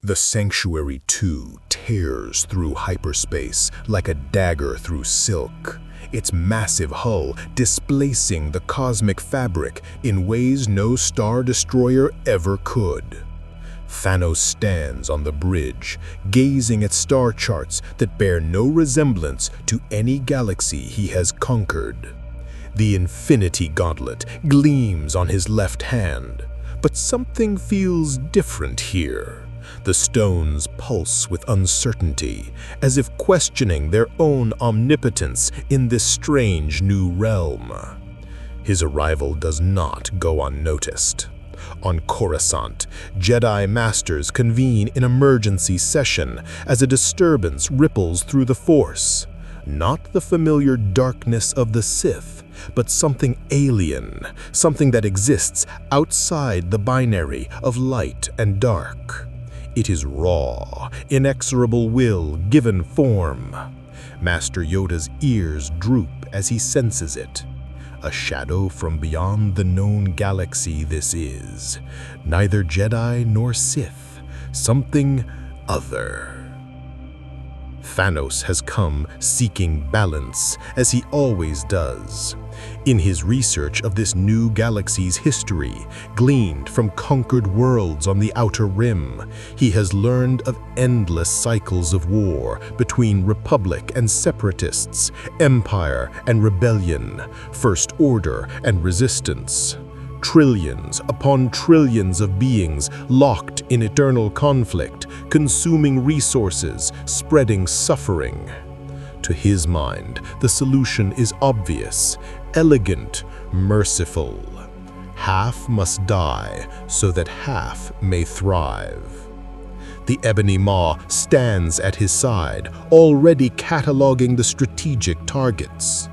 The Sanctuary 2 tears through hyperspace like a dagger through silk, its massive hull displacing the cosmic fabric in ways no Star Destroyer ever could. Thanos stands on the bridge, gazing at star charts that bear no resemblance to any galaxy he has conquered. The Infinity Gauntlet gleams on his left hand, but something feels different here. The stones pulse with uncertainty, as if questioning their own omnipotence in this strange new realm. His arrival does not go unnoticed. On Coruscant, Jedi Masters convene in emergency session as a disturbance ripples through the Force. Not the familiar darkness of the Sith, but something alien, something that exists outside the binary of light and dark. It is raw, inexorable will given form. Master Yoda's ears droop as he senses it. A shadow from beyond the known galaxy this is. Neither Jedi nor Sith, something other. Thanos has come seeking balance, as he always does. In his research of this new galaxy's history, gleaned from conquered worlds on the Outer Rim, he has learned of endless cycles of war between Republic and Separatists, Empire and Rebellion, First Order and Resistance. Trillions upon trillions of beings locked in eternal conflict, consuming resources, spreading suffering. To his mind, the solution is obvious, elegant, merciful. Half must die so that half may thrive. The Ebony Maw stands at his side, already cataloging the strategic targets.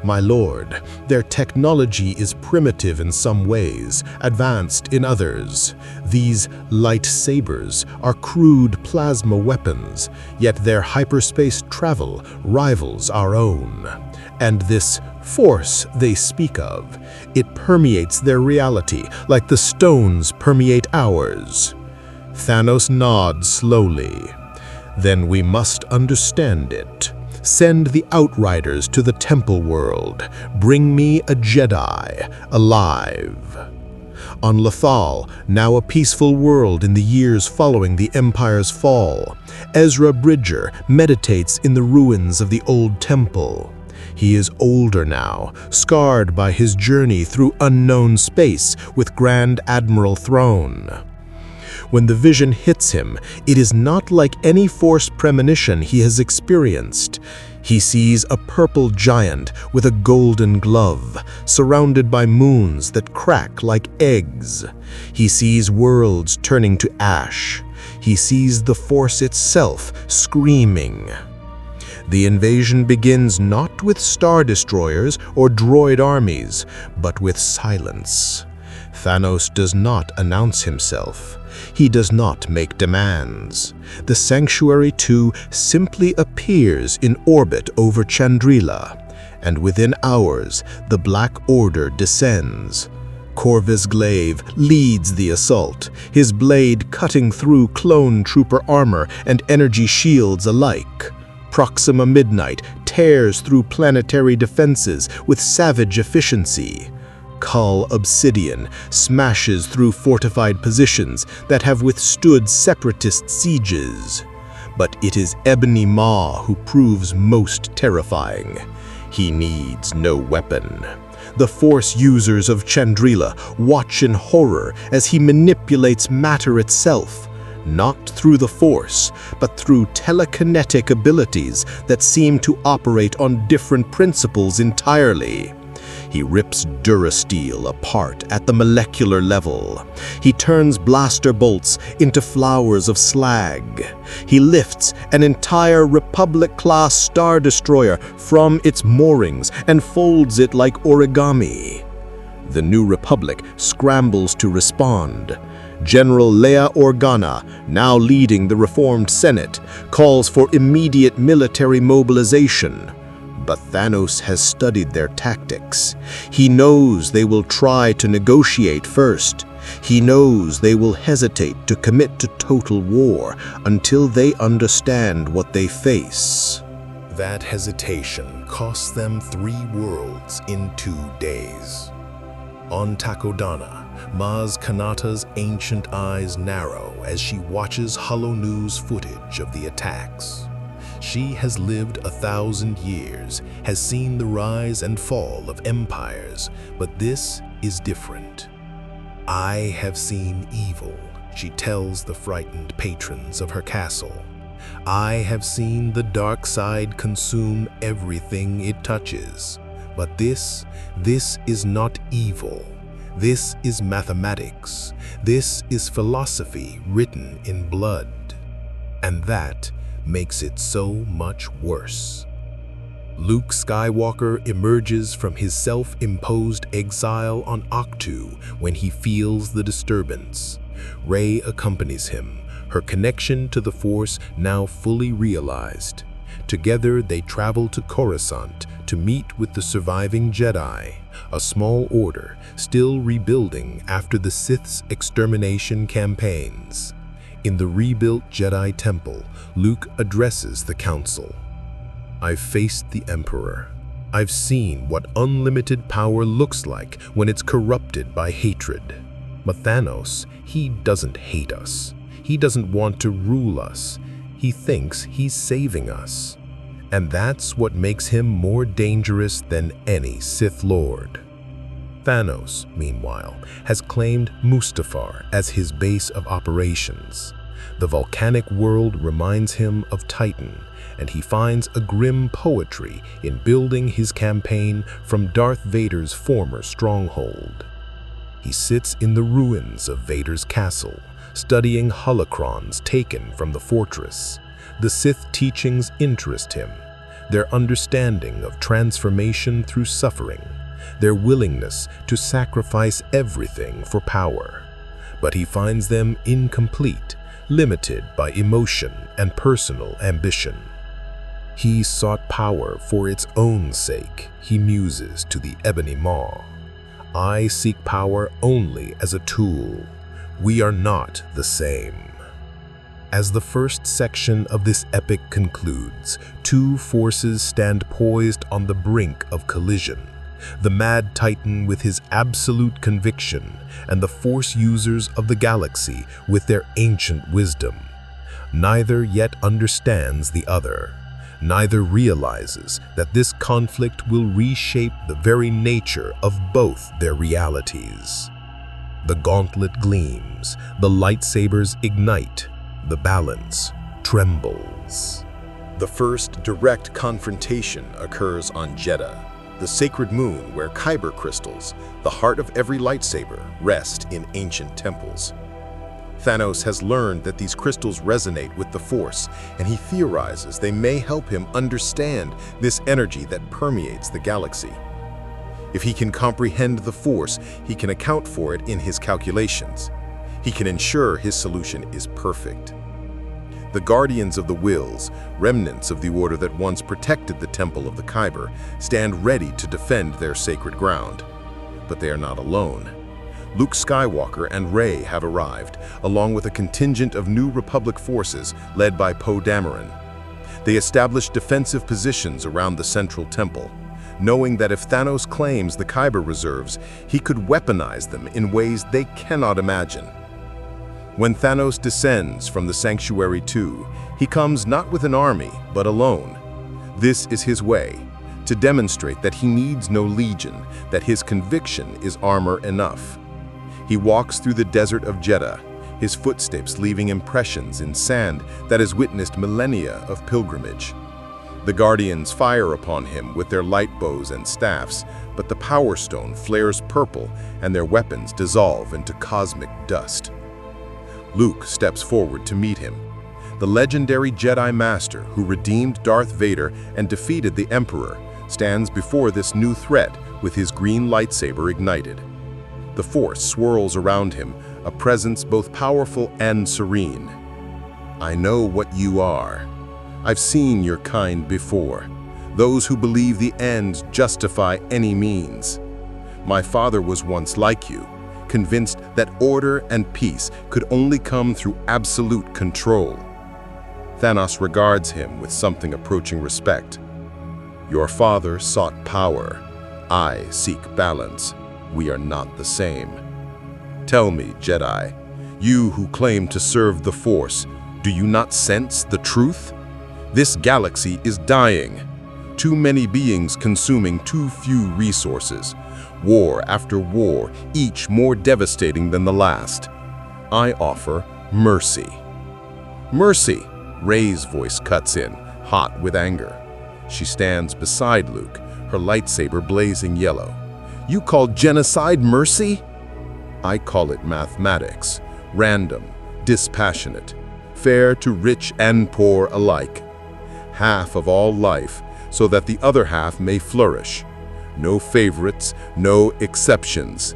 My lord, their technology is primitive in some ways, advanced in others. These lightsabers are crude plasma weapons, yet their hyperspace travel rivals our own. And this force they speak of, it permeates their reality like the stones permeate ours. Thanos nods slowly. Then we must understand it. Send the Outriders to the Temple World. Bring me a Jedi, alive. On Lothal, now a peaceful world in the years following the Empire's fall, Ezra Bridger meditates in the ruins of the old temple. He is older now, scarred by his journey through unknown space with Grand Admiral Throne. When the vision hits him, it is not like any Force premonition he has experienced. He sees a purple giant with a golden glove, surrounded by moons that crack like eggs. He sees worlds turning to ash. He sees the Force itself screaming. The invasion begins not with Star Destroyers or droid armies, but with silence. Thanos does not announce himself. He does not make demands. The Sanctuary 2 simply appears in orbit over Chandrila, and within hours, the Black Order descends. Corvus Glaive leads the assault, his blade cutting through clone trooper armor and energy shields alike. Proxima Midnight tears through planetary defenses with savage efficiency. Kull Obsidian smashes through fortified positions that have withstood Separatist sieges. But it is Ebony Maw who proves most terrifying. He needs no weapon. The Force users of Chandrila watch in horror as he manipulates matter itself, not through the Force, but through telekinetic abilities that seem to operate on different principles entirely. He rips Durasteel apart at the molecular level. He turns blaster bolts into flowers of slag. He lifts an entire Republic-class Star Destroyer from its moorings and folds it like origami. The New Republic scrambles to respond. General Leia Organa, now leading the reformed Senate, calls for immediate military mobilization. But Thanos has studied their tactics. He knows they will try to negotiate first. He knows they will hesitate to commit to total war until they understand what they face. That hesitation costs them 3 worlds in 2 days. On Takodana, Maz Kanata's ancient eyes narrow as she watches Hollow News footage of the attacks. She has lived 1,000 years, has seen the rise and fall of empires, but this is different. I have seen evil, she tells the frightened patrons of her castle. I have seen the dark side consume everything it touches. But this is not evil. This is mathematics. This is philosophy written in blood. And that makes it so much worse. Luke Skywalker emerges from his self-imposed exile on Ahch-To when he feels the disturbance. Rey accompanies him, her connection to the Force now fully realized. Together they travel to Coruscant to meet with the surviving Jedi, a small order still rebuilding after the Sith's extermination campaigns. In the rebuilt Jedi Temple, Luke addresses the Council. I've faced the Emperor. I've seen what unlimited power looks like when it's corrupted by hatred. But Thanos, he doesn't hate us. He doesn't want to rule us. He thinks he's saving us. And that's what makes him more dangerous than any Sith Lord. Thanos, meanwhile, has claimed Mustafar as his base of operations. The volcanic world reminds him of Titan, and he finds a grim poetry in building his campaign from Darth Vader's former stronghold. He sits in the ruins of Vader's castle, studying holocrons taken from the fortress. The Sith teachings interest him, their understanding of transformation through suffering, their willingness to sacrifice everything for power. But he finds them incomplete, limited by emotion and personal ambition. He sought power for its own sake, he muses to the Ebony Maw. I seek power only as a tool. We are not the same. As the first section of this epic concludes, 2 forces stand poised on the brink of collision. The Mad Titan with his absolute conviction, and the Force users of the galaxy with their ancient wisdom. Neither yet understands the other. Neither realizes that this conflict will reshape the very nature of both their realities. The gauntlet gleams, the lightsabers ignite, the balance trembles. The first direct confrontation occurs on Jeddah, the sacred moon where kyber crystals, the heart of every lightsaber, rest in ancient temples. Thanos has learned that these crystals resonate with the Force, and he theorizes they may help him understand this energy that permeates the galaxy. If he can comprehend the Force, he can account for it in his calculations. He can ensure his solution is perfect. The Guardians of the Wills, remnants of the order that once protected the Temple of the Kyber, stand ready to defend their sacred ground. But they are not alone. Luke Skywalker and Rey have arrived, along with a contingent of New Republic forces led by Poe Dameron. They establish defensive positions around the central temple, knowing that if Thanos claims the Kyber reserves, he could weaponize them in ways they cannot imagine. When Thanos descends from the Sanctuary 2, he comes not with an army, but alone. This is his way, to demonstrate that he needs no legion, that his conviction is armor enough. He walks through the desert of Jeddah, his footsteps leaving impressions in sand that has witnessed millennia of pilgrimage. The Guardians fire upon him with their light bows and staffs, but the Power Stone flares purple and their weapons dissolve into cosmic dust. Luke steps forward to meet him. The legendary Jedi Master who redeemed Darth Vader and defeated the Emperor stands before this new threat with his green lightsaber ignited. The Force swirls around him, a presence both powerful and serene. I know what you are. I've seen your kind before, those who believe the ends justify any means. My father was once like you. convinced that order and peace could only come through absolute control. Thanos regards him with something approaching respect. Your father sought power. I seek balance. We are not the same. Tell me, Jedi, you who claim to serve the Force, do you not sense the truth? This galaxy is dying. Too many beings consuming too few resources. War after war, each more devastating than the last. I offer mercy. Mercy, Rey's voice cuts in, hot with anger. She stands beside Luke, her lightsaber blazing yellow. You call genocide mercy? I call it mathematics, random, dispassionate, fair to rich and poor alike. Half of all life, so that the other half may flourish. No favorites, no exceptions.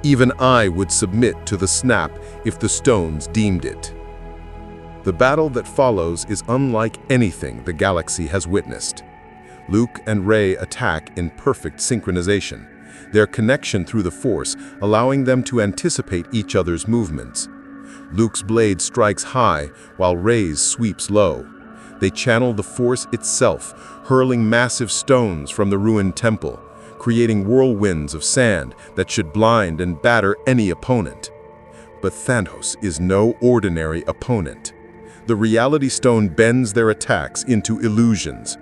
Even I would submit to the snap if the stones deemed it. The battle that follows is unlike anything the galaxy has witnessed. Luke and Rey attack in perfect synchronization, their connection through the Force allowing them to anticipate each other's movements. Luke's blade strikes high while Rey's sweeps low. They channel the Force itself, hurling massive stones from the ruined temple, creating whirlwinds of sand that should blind and batter any opponent. But Thanos is no ordinary opponent. The Reality Stone bends their attacks into illusions.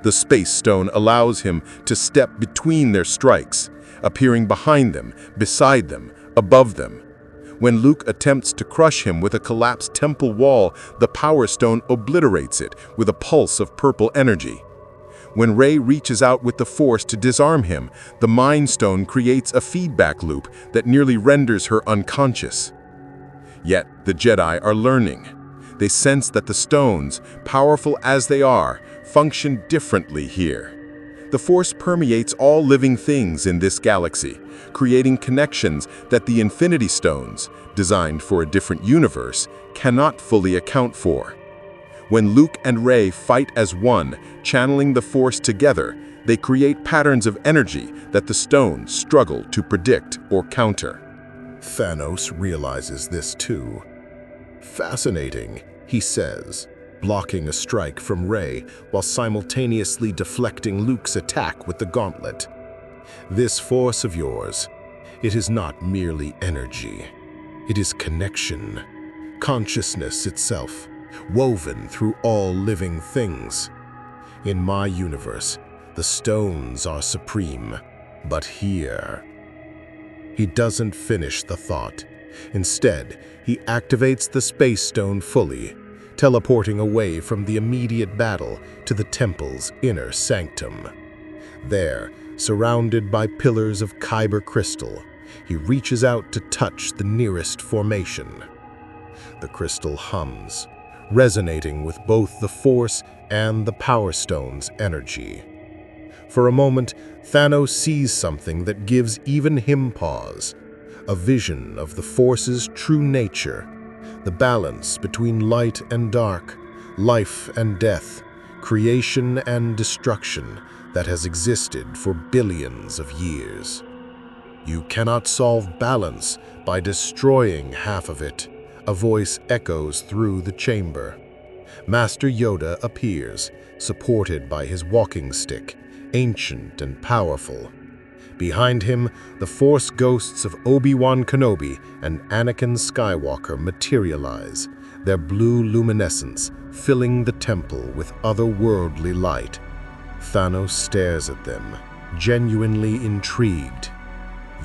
The Space Stone allows him to step between their strikes, appearing behind them, beside them, above them. When Luke attempts to crush him with a collapsed temple wall, the Power Stone obliterates it with a pulse of purple energy. When Rey reaches out with the Force to disarm him, the Mind Stone creates a feedback loop that nearly renders her unconscious. Yet the Jedi are learning. They sense that the stones, powerful as they are, function differently here. The Force permeates all living things in this galaxy, creating connections that the Infinity Stones, designed for a different universe, cannot fully account for. When Luke and Rey fight as one, channeling the Force together, they create patterns of energy that the stones struggle to predict or counter. Thanos realizes this too. Fascinating, he says, blocking a strike from Rey while simultaneously deflecting Luke's attack with the gauntlet. This Force of yours, it is not merely energy. It is connection, consciousness itself, woven through all living things. In my universe, the stones are supreme, but here... He doesn't finish the thought. Instead, he activates the Space Stone fully, teleporting away from the immediate battle to the temple's inner sanctum. There, surrounded by pillars of kyber crystal, he reaches out to touch the nearest formation. The crystal hums, resonating with both the Force and the Power Stone's energy. For a moment, Thanos sees something that gives even him pause, a vision of the Force's true nature, the balance between light and dark, life and death, creation and destruction that has existed for billions of years. You cannot solve balance by destroying half of it, a voice echoes through the chamber. Master Yoda appears, supported by his walking stick, ancient and powerful. Behind him, the Force ghosts of Obi-Wan Kenobi and Anakin Skywalker materialize, their blue luminescence filling the temple with otherworldly light. Thanos stares at them, genuinely intrigued.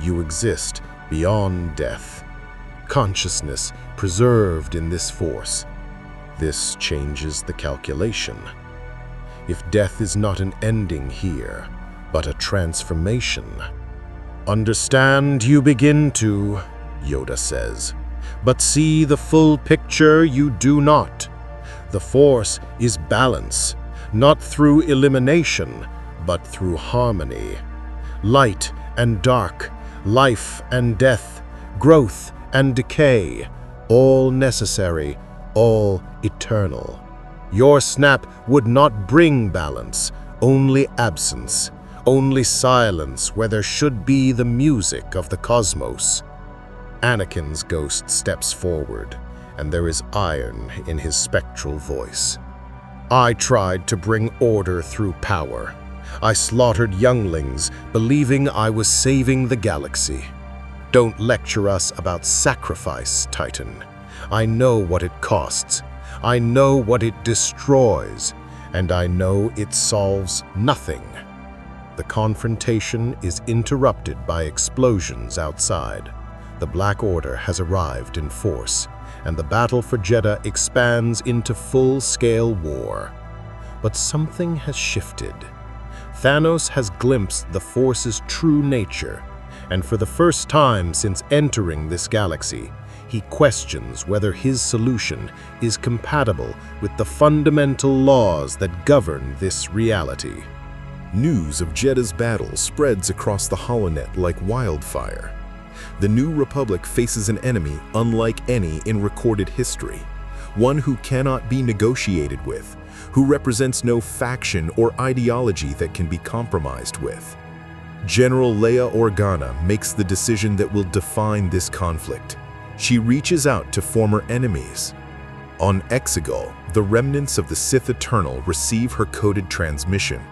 You exist beyond death. Consciousness preserved in this Force. This changes the calculation. If death is not an ending here, but a transformation. Understand you begin to, Yoda says, but see the full picture you do not. The Force is balance, not through elimination, but through harmony. Light and dark, life and death, growth and decay, all necessary, all eternal. Your snap would not bring balance, only absence, only silence where there should be the music of the cosmos. Anakin's ghost steps forward, and there is iron in his spectral voice. I tried to bring order through power. I slaughtered younglings, believing I was saving the galaxy. Don't lecture us about sacrifice, Titan. I know what it costs. I know what it destroys, and I know it solves nothing. The confrontation is interrupted by explosions outside. The Black Order has arrived in force, and the battle for Jeddah expands into full-scale war. But something has shifted. Thanos has glimpsed the Force's true nature, and for the first time since entering this galaxy, he questions whether his solution is compatible with the fundamental laws that govern this reality. News of Jeddah's battle spreads across the HoloNet like wildfire. The New Republic faces an enemy unlike any in recorded history, one who cannot be negotiated with, who represents no faction or ideology that can be compromised with. General Leia Organa makes the decision that will define this conflict. She reaches out to former enemies. On Exegol, the remnants of the Sith Eternal receive her coded transmission.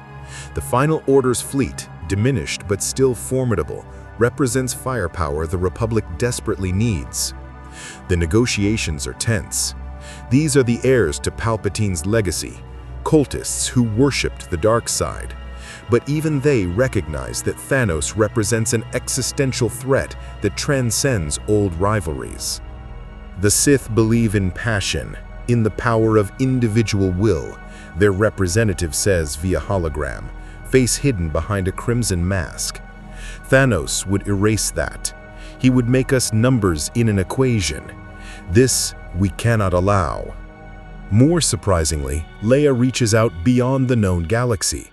The Final Order's fleet, diminished but still formidable, represents firepower the Republic desperately needs. The negotiations are tense. These are the heirs to Palpatine's legacy, cultists who worshipped the dark side. But even they recognize that Thanos represents an existential threat that transcends old rivalries. The Sith believe in passion, in the power of individual will, their representative says via hologram, face hidden behind a crimson mask. Thanos would erase that. He would make us numbers in an equation. This we cannot allow. More surprisingly, Leia reaches out beyond the known galaxy.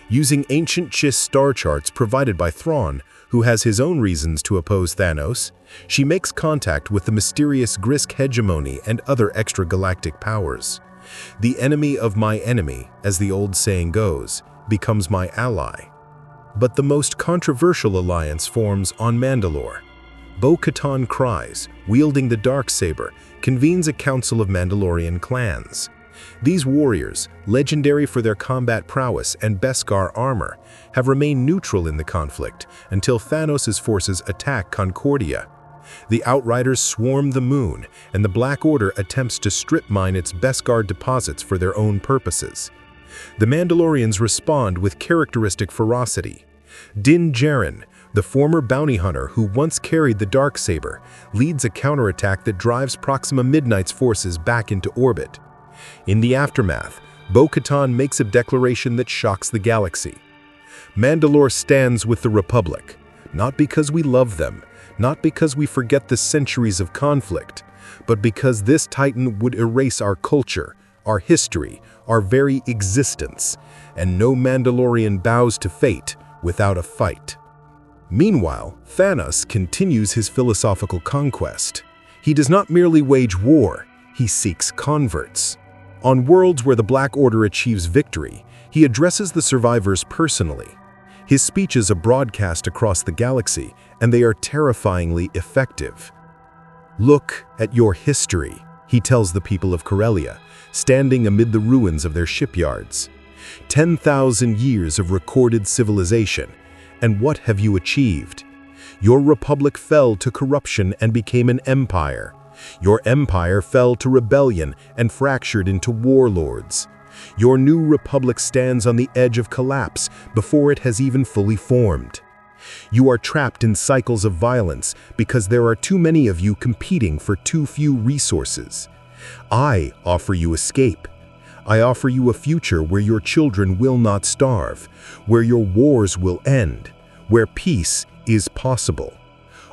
Using ancient Chiss star charts provided by Thrawn, who has his own reasons to oppose Thanos, she makes contact with the mysterious Grisk hegemony and other extragalactic powers. The enemy of my enemy, as the old saying goes, becomes my ally. But the most controversial alliance forms on Mandalore. Bo-Katan Kryze, wielding the Darksaber, convenes a council of Mandalorian clans. These warriors, legendary for their combat prowess and Beskar armor, have remained neutral in the conflict until Thanos' forces attack Concordia. The Outriders swarm the moon, and the Black Order attempts to strip mine its Beskar deposits for their own purposes. The Mandalorians respond with characteristic ferocity. Din Djarin, the former bounty hunter who once carried the Darksaber, leads a counterattack that drives Proxima Midnight's forces back into orbit. In the aftermath, Bo-Katan makes a declaration that shocks the galaxy. Mandalore stands with the Republic, not because we love them, not because we forget the centuries of conflict, but because this Titan would erase our culture, our history, our very existence, and no Mandalorian bows to fate without a fight. Meanwhile, Thanos continues his philosophical conquest. He does not merely wage war, he seeks converts. On worlds where the Black Order achieves victory, he addresses the survivors personally. His speeches are broadcast across the galaxy, and they are terrifyingly effective. Look at your history, he tells the people of Corellia, standing amid the ruins of their shipyards. 10,000 years of recorded civilization, and what have you achieved? Your republic fell to corruption and became an empire. Your empire fell to rebellion and fractured into warlords. Your new republic stands on the edge of collapse before it has even fully formed. You are trapped in cycles of violence because there are too many of you competing for too few resources. I offer you escape. I offer you a future where your children will not starve, where your wars will end, where peace is possible.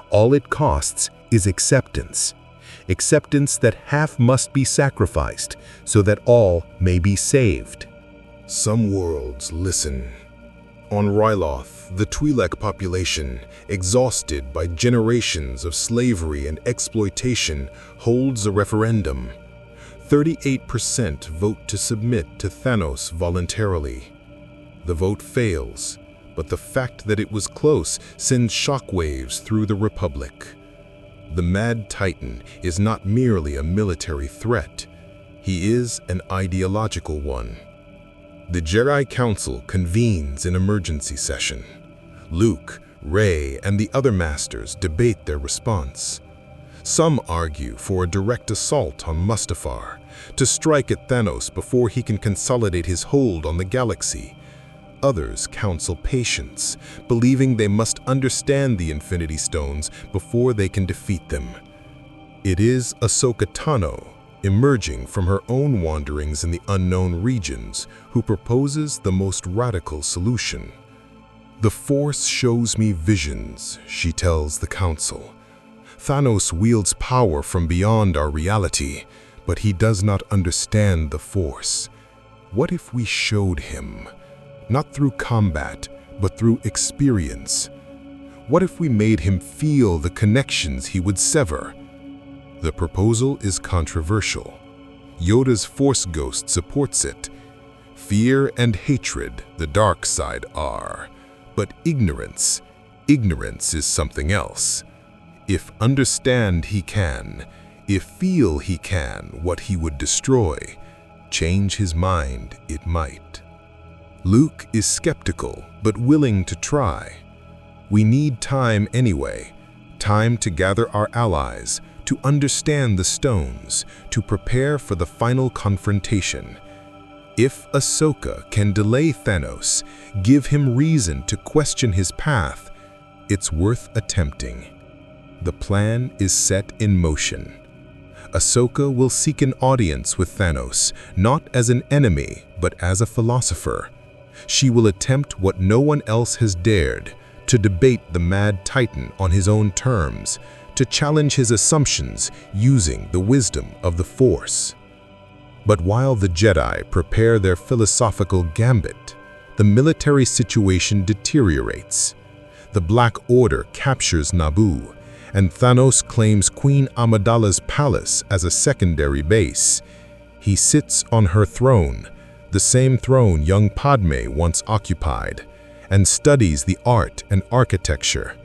All it costs is acceptance. Acceptance that half must be sacrificed so that all may be saved. Some worlds listen. On Ryloth, the Twi'lek population, exhausted by generations of slavery and exploitation, holds a referendum. 38% vote to submit to Thanos voluntarily. The vote fails, but the fact that it was close sends shockwaves through the Republic. The Mad Titan is not merely a military threat. He is an ideological one. The Jedi Council convenes an emergency session. Luke, Rey, and the other Masters debate their response. Some argue for a direct assault on Mustafar, to strike at Thanos before he can consolidate his hold on the galaxy. Others counsel patience, believing they must understand the Infinity Stones before they can defeat them. It is Ahsoka Tano, emerging from her own wanderings in the unknown regions, who proposes the most radical solution. "The Force shows me visions," she tells the Council. "Thanos wields power from beyond our reality, but he does not understand the Force. What if we showed him? Not through combat, but through experience. What if we made him feel the connections he would sever?" The proposal is controversial. Yoda's Force Ghost supports it. Fear and hatred, the dark side are. But ignorance is something else. If understand he can, if feel he can what he would destroy, change his mind it might. Luke is skeptical, but willing to try. We need time anyway, time to gather our allies, to understand the stones, to prepare for the final confrontation. If Ahsoka can delay Thanos, give him reason to question his path, it's worth attempting. The plan is set in motion. Ahsoka will seek an audience with Thanos, not as an enemy, but as a philosopher. She will attempt what no one else has dared, to debate the Mad Titan on his own terms, to challenge his assumptions using the wisdom of the Force. But while the Jedi prepare their philosophical gambit, the military situation deteriorates. The Black Order captures Naboo, and Thanos claims Queen Amidala's palace as a secondary base. He sits on her throne, the same throne young Padme once occupied, and studies the art and architecture.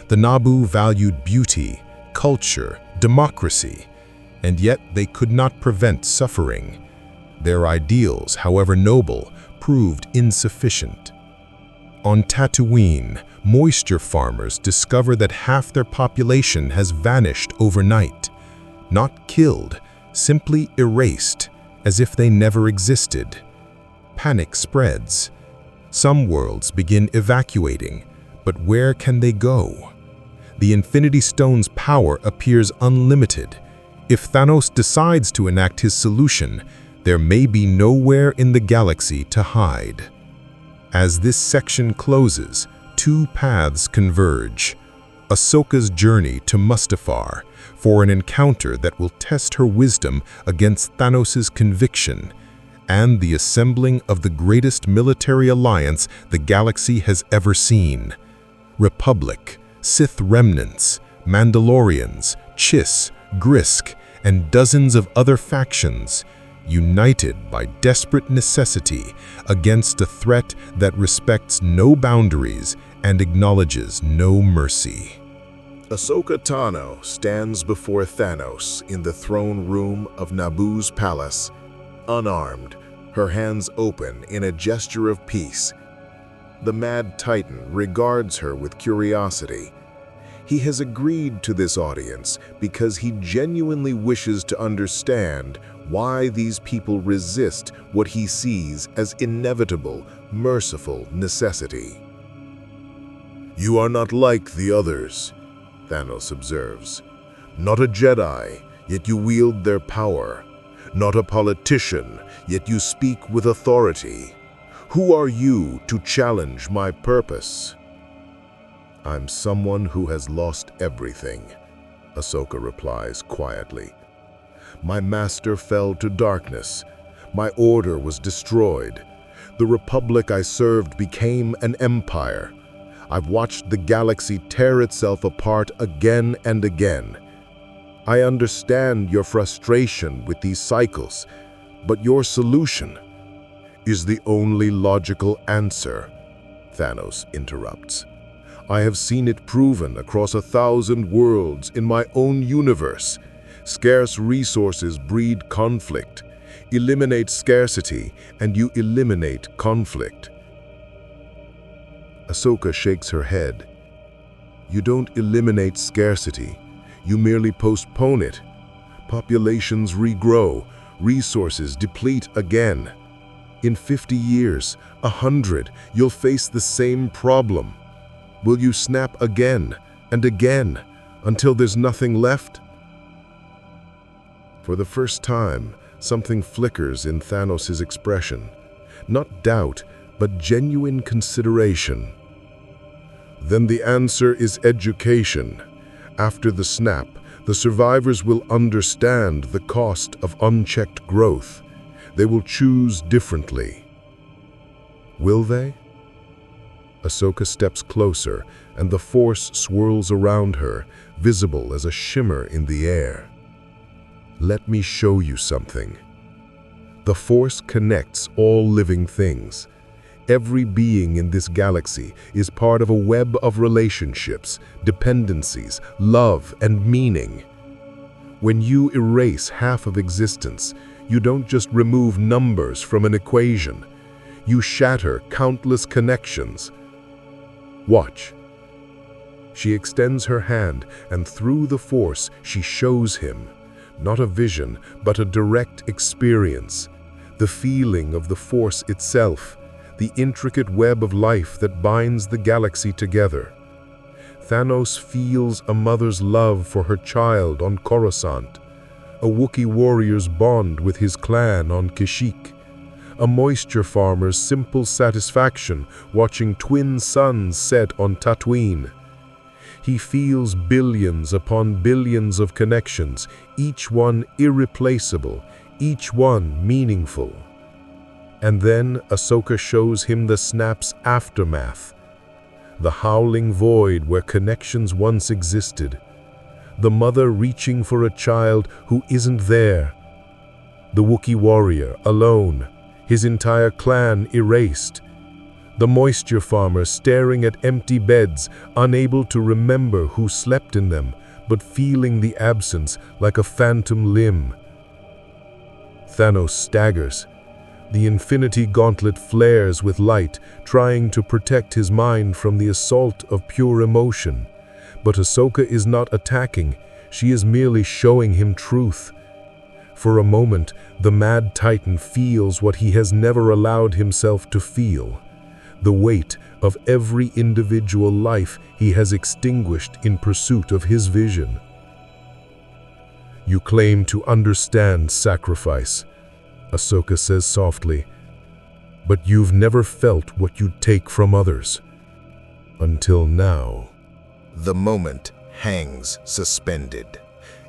The Naboo valued beauty, culture, democracy, and yet they could not prevent suffering. Their ideals, however noble, proved insufficient. On Tatooine, moisture farmers discover that half their population has vanished overnight. Not killed, simply erased, as if they never existed. Panic spreads. Some worlds begin evacuating, but where can they go? The Infinity Stone's power appears unlimited. If Thanos decides to enact his solution, there may be nowhere in the galaxy to hide. As this section closes, two paths converge. Ahsoka's journey to Mustafar for an encounter that will test her wisdom against Thanos' conviction, and the assembling of the greatest military alliance the galaxy has ever seen. Republic, Sith remnants, Mandalorians, Chiss, Grisk, and dozens of other factions, united by desperate necessity against a threat that respects no boundaries and acknowledges no mercy. Ahsoka Tano stands before Thanos in the throne room of Naboo's palace, unarmed, her hands open in a gesture of peace. The Mad Titan regards her with curiosity. He has agreed to this audience because he genuinely wishes to understand why these people resist what he sees as inevitable, merciful necessity. "You are not like the others," Thanos observes. "Not a Jedi, yet you wield their power. Not a politician, yet you speak with authority. Who are you to challenge my purpose?" "I'm someone who has lost everything," Ahsoka replies quietly. "My master fell to darkness. My order was destroyed. The republic I served became an empire. I've watched the galaxy tear itself apart again and again. I understand your frustration with these cycles, but your solution is the only logical answer," Thanos interrupts. I have seen it proven across 1,000 worlds in my own universe. Scarce resources breed conflict. Eliminate scarcity, and you eliminate conflict. Ahsoka shakes her head. You don't eliminate scarcity. You merely postpone it. Populations regrow. Resources deplete again. In 50 years, 100, you'll face the same problem. Will you snap again and again until there's nothing left? For the first time, something flickers in Thanos' expression. Not doubt, but genuine consideration. Then the answer is education. After the snap, the survivors will understand the cost of unchecked growth. They will choose differently. Will they? Ahsoka steps closer, and the Force swirls around her, visible as a shimmer in the air. Let me show you something. The Force connects all living things. Every being in this galaxy is part of a web of relationships, dependencies, love, and meaning. When you erase half of existence, you don't just remove numbers from an equation. You shatter countless connections. Watch. She extends her hand, and through the Force, she shows him, not a vision, but a direct experience, the feeling of the Force itself, the intricate web of life that binds the galaxy together. Thanos feels a mother's love for her child on Coruscant, a Wookiee warrior's bond with his clan on Kashyyyk, a moisture farmer's simple satisfaction watching twin suns set on Tatooine. He feels billions upon billions of connections, each one irreplaceable, each one meaningful. And then Ahsoka shows him the snap's aftermath, the howling void where connections once existed, the mother reaching for a child who isn't there, the Wookiee warrior alone, his entire clan erased, the moisture farmer staring at empty beds, unable to remember who slept in them, but feeling the absence like a phantom limb. Thanos staggers. The Infinity Gauntlet flares with light, trying to protect his mind from the assault of pure emotion. But Ahsoka is not attacking, she is merely showing him truth. For a moment, the Mad Titan feels what he has never allowed himself to feel, the weight of every individual life he has extinguished in pursuit of his vision. You claim to understand sacrifice, Ahsoka says softly, but you've never felt what you take from others. Until now. The moment hangs suspended.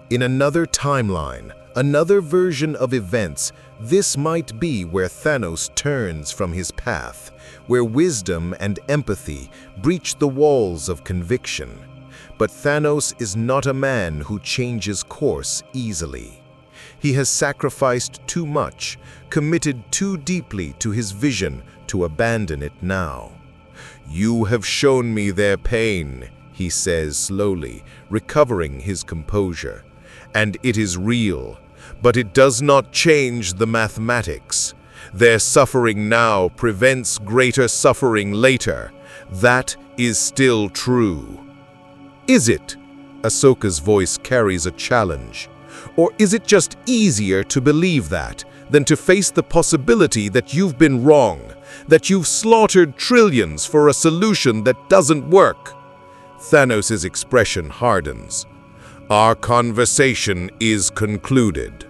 In another timeline, another version of events, this might be where Thanos turns from his path, where wisdom and empathy breach the walls of conviction. But Thanos is not a man who changes course easily. He has sacrificed too much, committed too deeply to his vision to abandon it now. You have shown me their pain, he says slowly, recovering his composure. And it is real, but it does not change the mathematics. Their suffering now prevents greater suffering later. That is still true. Is it? Ahsoka's voice carries a challenge. Or is it just easier to believe that than to face the possibility that you've been wrong, that you've slaughtered trillions for a solution that doesn't work? Thanos' expression hardens. Our conversation is concluded.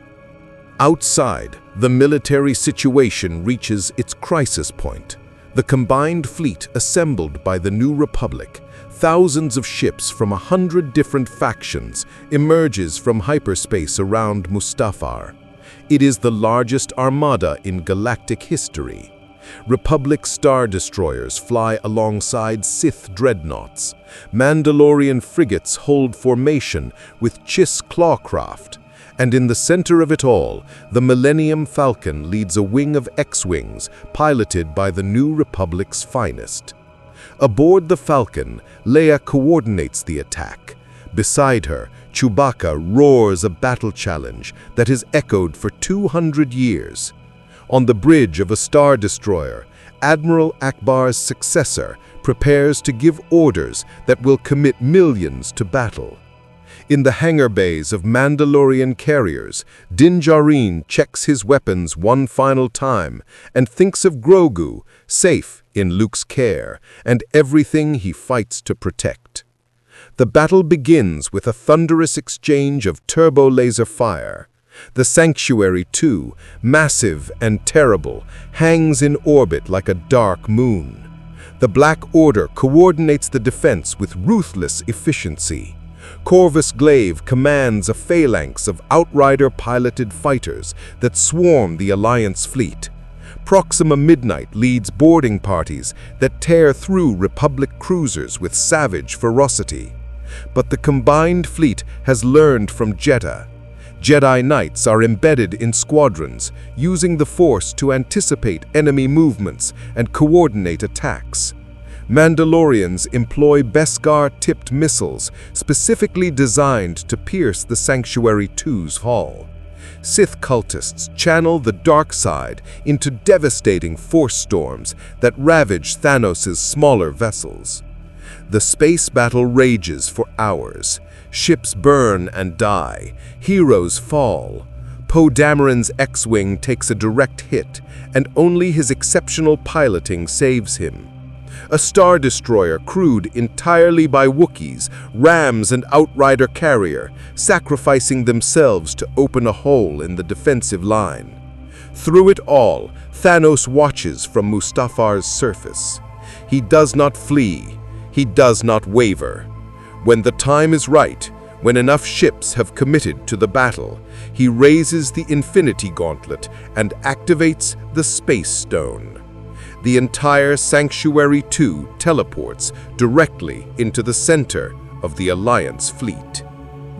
Outside, the military situation reaches its crisis point. The combined fleet assembled by the New Republic, thousands of ships from 100 different factions, emerges from hyperspace around Mustafar. It is the largest armada in galactic history. Republic star destroyers fly alongside Sith dreadnoughts. Mandalorian frigates hold formation with Chiss clawcraft. And in the center of it all, the Millennium Falcon leads a wing of X-Wings piloted by the New Republic's finest. Aboard the Falcon, Leia coordinates the attack. Beside her, Chewbacca roars a battle challenge that is echoed for 200 years. On the bridge of a Star Destroyer, Admiral Akbar's successor prepares to give orders that will commit millions to battle. In the hangar bays of Mandalorian carriers, Din Djarin checks his weapons one final time and thinks of Grogu, safe in Luke's care, and everything he fights to protect. The battle begins with a thunderous exchange of turbo-laser fire. The Sanctuary II, massive and terrible, hangs in orbit like a dark moon. The Black Order coordinates the defense with ruthless efficiency. Corvus Glaive commands a phalanx of Outrider-piloted fighters that swarm the Alliance fleet. Proxima Midnight leads boarding parties that tear through Republic cruisers with savage ferocity. But the combined fleet has learned from Jedha. Jedi Knights are embedded in squadrons, using the Force to anticipate enemy movements and coordinate attacks. Mandalorians employ Beskar-tipped missiles specifically designed to pierce the Sanctuary II's hull. Sith cultists channel the dark side into devastating force storms that ravage Thanos' smaller vessels. The space battle rages for hours. Ships burn and die. Heroes fall. Poe Dameron's X-Wing takes a direct hit, and only his exceptional piloting saves him. A Star Destroyer crewed entirely by Wookiees rams an Outrider carrier, sacrificing themselves to open a hole in the defensive line. Through it all, Thanos watches from Mustafar's surface. He does not flee. He does not waver. When the time is right, when enough ships have committed to the battle, he raises the Infinity Gauntlet and activates the Space Stone. The entire Sanctuary II teleports directly into the center of the Alliance fleet.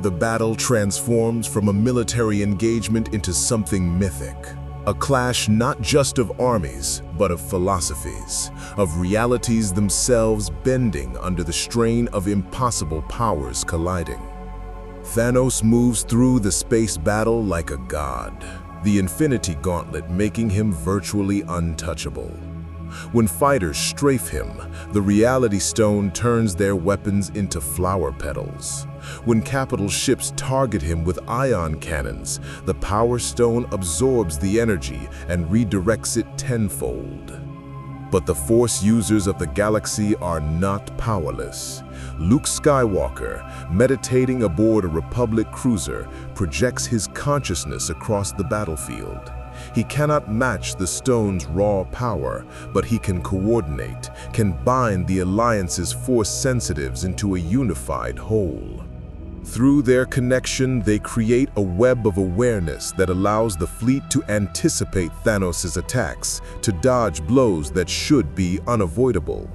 The battle transforms from a military engagement into something mythic. A clash not just of armies, but of philosophies, of realities themselves bending under the strain of impossible powers colliding. Thanos moves through the space battle like a god, the Infinity Gauntlet making him virtually untouchable. When fighters strafe him, the Reality Stone turns their weapons into flower petals. When capital ships target him with ion cannons, the Power Stone absorbs the energy and redirects it tenfold. But the Force users of the galaxy are not powerless. Luke Skywalker, meditating aboard a Republic cruiser, projects his consciousness across the battlefield. He cannot match the stone's raw power, but he can coordinate, can bind the Alliance's Force sensitives into a unified whole. Through their connection, they create a web of awareness that allows the fleet to anticipate Thanos' attacks, to dodge blows that should be unavoidable.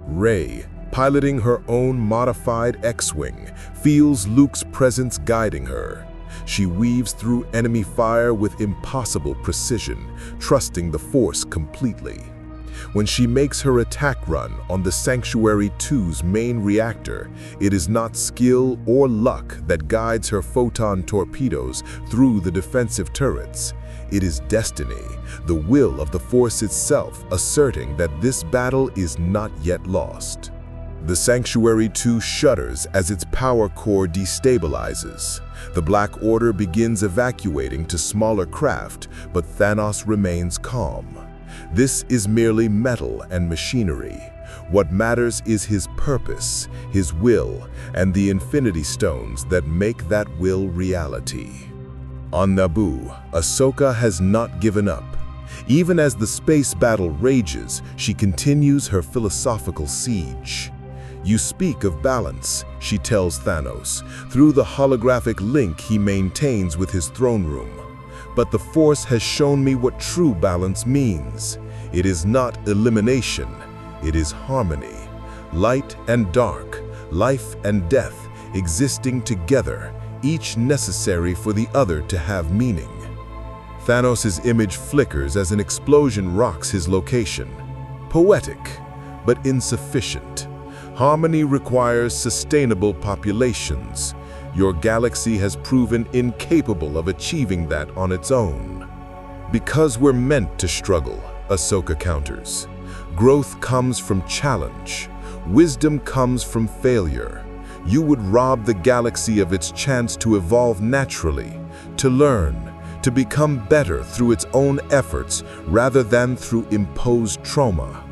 Rey, piloting her own modified X-Wing, feels Luke's presence guiding her. She weaves through enemy fire with impossible precision, trusting the Force completely. When she makes her attack run on the Sanctuary II's main reactor, it is not skill or luck that guides her photon torpedoes through the defensive turrets. It is destiny, the will of the Force itself, asserting that this battle is not yet lost. The Sanctuary II shudders as its power core destabilizes. The Black Order begins evacuating to smaller craft, but Thanos remains calm. This is merely metal and machinery. What matters is his purpose, his will, and the Infinity Stones that make that will reality. On Naboo, Ahsoka has not given up. Even as the space battle rages, she continues her philosophical siege. "You speak of balance," she tells Thanos, through the holographic link he maintains with his throne room. "But the Force has shown me what true balance means. It is not elimination, it is harmony. Light and dark, life and death, existing together, each necessary for the other to have meaning." Thanos' image flickers as an explosion rocks his location. Poetic, but insufficient. Harmony requires sustainable populations. Your galaxy has proven incapable of achieving that on its own. Because we're meant to struggle, Ahsoka counters. Growth comes from challenge. Wisdom comes from failure. You would rob the galaxy of its chance to evolve naturally, to learn, to become better through its own efforts rather than through imposed trauma.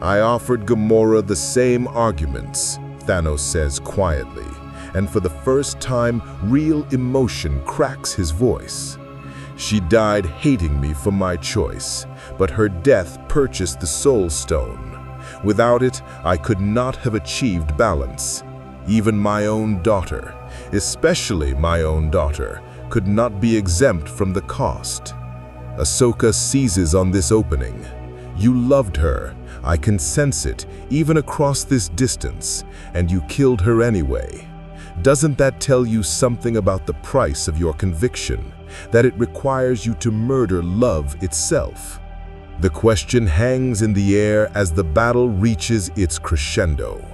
I offered Gamora the same arguments, Thanos says quietly, and for the first time, real emotion cracks his voice. She died hating me for my choice, but her death purchased the Soul Stone. Without it, I could not have achieved balance. Even my own daughter, especially my own daughter, could not be exempt from the cost. Ahsoka seizes on this opening. You loved her, I can sense it, even across this distance, and you killed her anyway. Doesn't that tell you something about the price of your conviction, that it requires you to murder love itself? The question hangs in the air as the battle reaches its crescendo.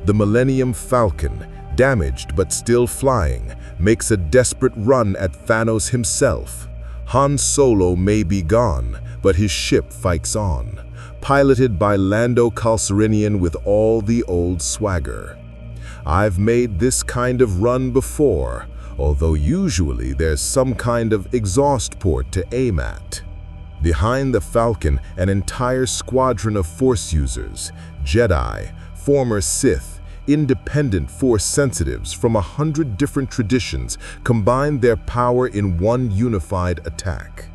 The Millennium Falcon, damaged but still flying, makes a desperate run at Thanos himself. Han Solo may be gone, but his ship fights on, piloted by Lando Calrissian with all the old swagger. I've made this kind of run before, although usually there's some kind of exhaust port to aim at. Behind the Falcon, an entire squadron of Force users, Jedi, former Sith, independent Force sensitives from 100 different traditions combine their power in one unified attack.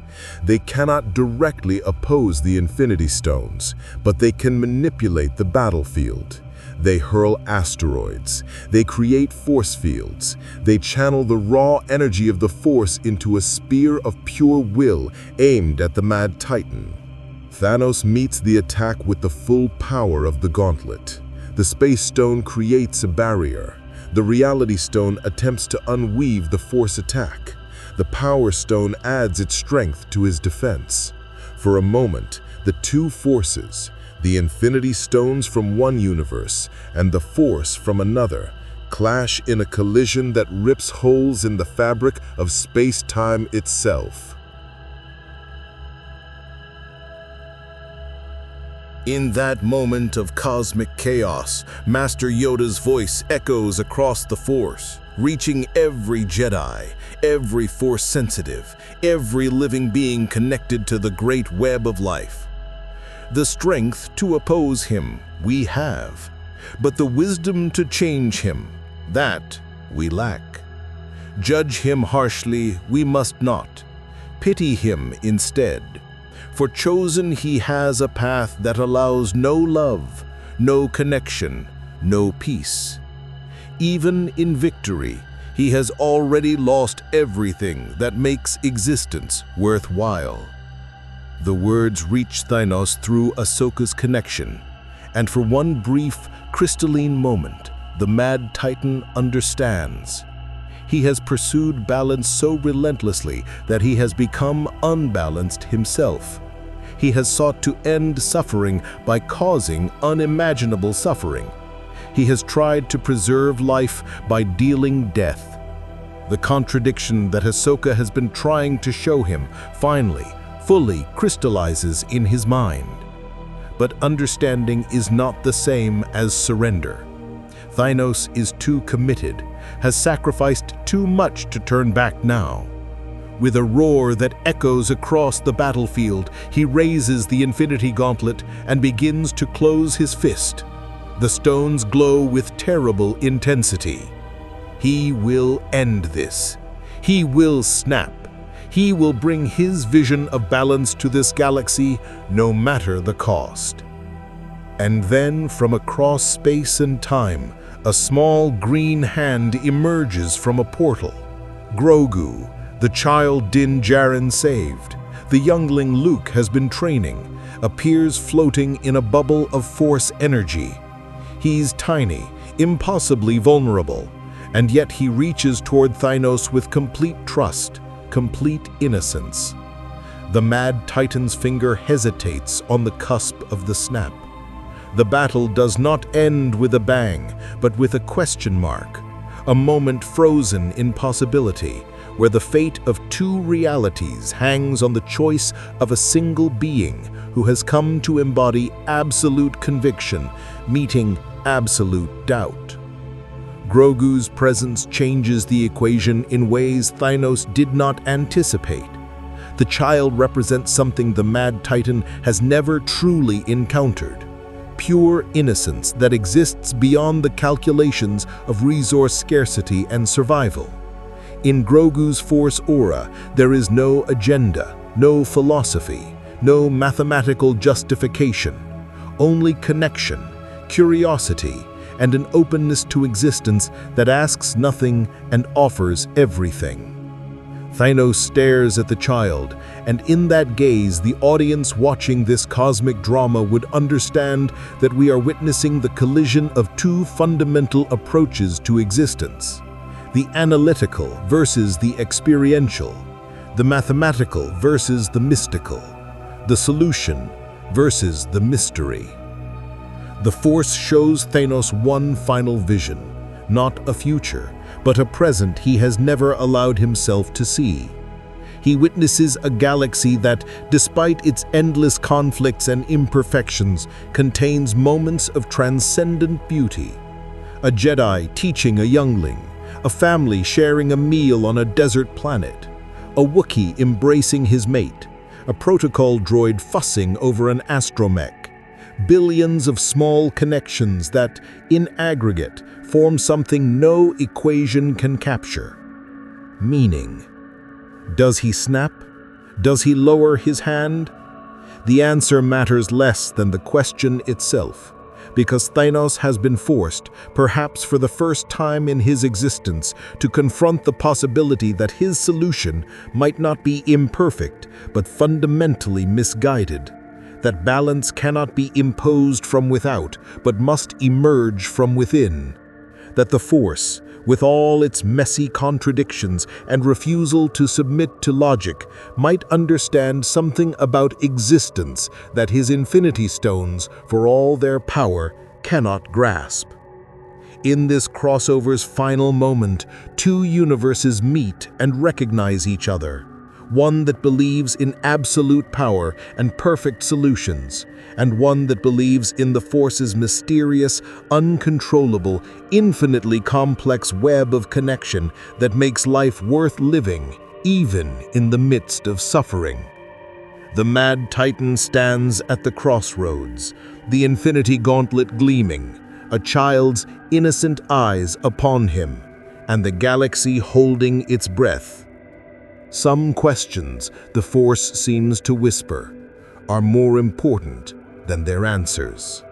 They cannot directly oppose the Infinity Stones, but they can manipulate the battlefield. They hurl asteroids, they create force fields, they channel the raw energy of the Force into a spear of pure will aimed at the Mad Titan. Thanos meets the attack with the full power of the Gauntlet. The Space Stone creates a barrier. The Reality Stone attempts to unweave the Force attack. The Power Stone adds its strength to his defense. For a moment, the two forces, the Infinity Stones from one universe and the Force from another, clash in a collision that rips holes in the fabric of space-time itself. In that moment of cosmic chaos, Master Yoda's voice echoes across the Force, reaching every Jedi, every Force sensitive, every living being connected to the great web of life. The strength to oppose him we have, but the wisdom to change him, that we lack. Judge him harshly we must not, pity him instead. For chosen he has a path that allows no love, no connection, no peace. Even in victory, he has already lost everything that makes existence worthwhile. The words reach Thanos through Ahsoka's connection, and for one brief, crystalline moment, the Mad Titan understands. He has pursued balance so relentlessly that he has become unbalanced himself. He has sought to end suffering by causing unimaginable suffering. He has tried to preserve life by dealing death. The contradiction that Ahsoka has been trying to show him finally, fully crystallizes in his mind. But understanding is not the same as surrender. Thanos is too committed, has sacrificed too much to turn back now. With a roar that echoes across the battlefield, he raises the Infinity Gauntlet and begins to close his fist. The stones glow with terrible intensity. He will end this. He will snap. He will bring his vision of balance to this galaxy, no matter the cost. And then, from across space and time, a small green hand emerges from a portal. Grogu, the child Din Djarin saved, the youngling Luke has been training, appears floating in a bubble of Force energy. He's tiny, impossibly vulnerable, and yet he reaches toward Thanos with complete trust, complete innocence. The Mad Titan's finger hesitates on the cusp of the snap. The battle does not end with a bang, but with a question mark, a moment frozen in possibility, where the fate of two realities hangs on the choice of a single being who has come to embody absolute conviction, meeting absolute doubt. Grogu's presence changes the equation in ways Thanos did not anticipate. The child represents something the Mad Titan has never truly encountered: pure innocence that exists beyond the calculations of resource scarcity and survival. In Grogu's Force aura, there is no agenda, no philosophy, no mathematical justification, only connection, curiosity, and an openness to existence that asks nothing and offers everything. Thanos stares at the child, and in that gaze, the audience watching this cosmic drama would understand that we are witnessing the collision of two fundamental approaches to existence: the analytical versus the experiential, the mathematical versus the mystical, the solution versus the mystery. The Force shows Thanos one final vision, not a future, but a present he has never allowed himself to see. He witnesses a galaxy that, despite its endless conflicts and imperfections, contains moments of transcendent beauty. A Jedi teaching a youngling, a family sharing a meal on a desert planet, a Wookiee embracing his mate, a protocol droid fussing over an astromech. Billions of small connections that, in aggregate, form something no equation can capture: meaning. Does he snap? Does he lower his hand? The answer matters less than the question itself, because Thanos has been forced, perhaps for the first time in his existence, to confront the possibility that his solution might not be imperfect, but fundamentally misguided. That balance cannot be imposed from without, but must emerge from within. That the Force, with all its messy contradictions and refusal to submit to logic, might understand something about existence that his Infinity Stones, for all their power, cannot grasp. In this crossover's final moment, two universes meet and recognize each other. One that believes in absolute power and perfect solutions, and one that believes in the Force's mysterious, uncontrollable, infinitely complex web of connection that makes life worth living, even in the midst of suffering. The Mad Titan stands at the crossroads, the Infinity Gauntlet gleaming, a child's innocent eyes upon him, and the galaxy holding its breath. Some questions, the Force seems to whisper, are more important than their answers.